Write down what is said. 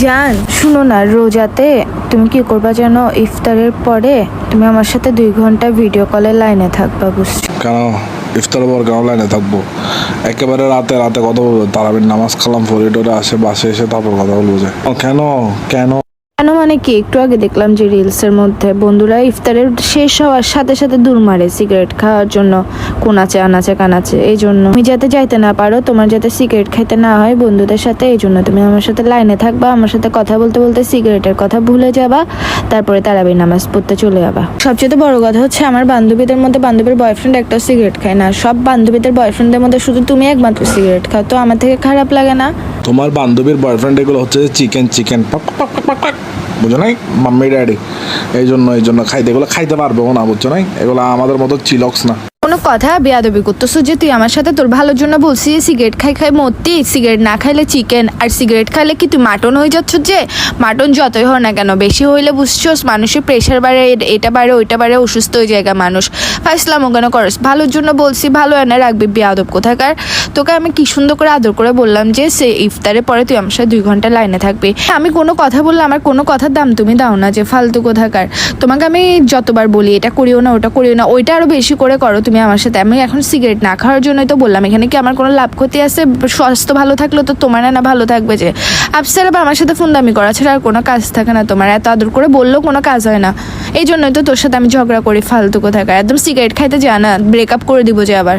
জান শুনো না, রোজাতে তুমি কি করবা জানো? ইফতারের পরে তুমি আমার সাথে 2 ঘন্টা ভিডিও কলে লাইনে থাকবা, বুঝছো? কেন ইফতারের পর কেন লাইনে থাকবো? একেবারে রাতে রাতে কথা বলবো, তারাবির নামাজ কালাম পড়ে টোরে আসে বাসে এসে তারপর কথা বলবো যে কেন কেন কেন মানে কি, একটু আগে দেখলাম যে রিলসের মধ্যে বন্ধুরা ইফতারের শেষ হওয়ার সাথে সাথে দূর মারে সিগারেট খাওয়ার জন্য, কোনাচে আনাচে কানাচে। এই জন্য তুমি যাতে যাইতে না পারো, তোমার যাতে সিগারেট খাইতে না হয় বন্ধুদের সাথে, এই জন্য তুমি আমার সাথে লাইনে থাকবা, আমার সাথে কথা বলতে বলতে সিগারেটের কথা ভুলে যাবা, তারপরে তারাবির নামাজ পড়তে চলে যাবা। সবচেয়ে বড় কথা হচ্ছে আমার বান্ধবীদের মধ্যে বান্ধবীর বয়ফ্রেন্ড একটা সিগারেট খায় না, সব বান্ধবীদের বয়ফ্রেন্ডদের মধ্যে শুধু তুমি একমাত্র সিগারেট খাও, তো আমার থেকে খারাপ লাগে না? তোমার বান্ধবীর বয়ফ্রেন্ড এগুলো হচ্ছে চিকেন চিকেন বুঝো নাই, মাম্মি ড্যাডি, এই জন্য খাইতে এগুলো খাইতে পারবো না, বুঝছো নাই? এগুলো আমাদের মতো চিলক্স না। কোনো কথা বেয়াদবি করতেছো যে তুই আমার সাথে তোর ভালোর জন্য বলছি সিগারেট খাই মরতি, সিগারেট না খাইলে চিকেন, আর সিগারেট খাইলে কি তুই মাটন হয়ে যাচ্ছ? যে মাটন যতই হয় না কেন বেশি হইলে বুঝছোস মানুষের প্রেশার বাড়ে, এটা বাড়ে ওইটা বাড়ে, অসুস্থ হয়ে যায় মানুষ। ফাইসলাম কেন করস? ভালোর জন্য বলছি, ভালো এনে রাখবি বেয়াদব কোথাকার। তোকে আমি কি সুন্দর করে আদর করে বললাম যে সে ইফতারের পরে তুই আমার সাথে 2 ঘন্টা লাইনে থাকবি। আমি কোনো কথা বললে আমার কোনো কথার দাম তুমি দাও না, যে ফালতু কোথাকার। তোমাকে আমি যতবার বলি এটা করিও না ওটা করিও না, ওইটা আরো বেশি করে করো তুমি আমার সাথে। আমি এখন সিগারেট না খাওয়ার জন্যই তো বললাম, এখানে কি আমার কোনো লাভ ক্ষতি আছে? স্বাস্থ্য ভালো থাকলে তো তোমার না ভালো থাকবে। যে আফসার আমার সাথে ফোনদামি করা ছাড়া আর কোনো কাজ থাকে না তোমার, এত আদর করে বললেও কোনো কাজ হয় না। এই জন্যই তো তোর সাথে আমি ঝগড়া করি ফালতু কোথাকার। একদম সিগারেট খাইতে যা না, ব্রেকআপ করে দিব যে আবার।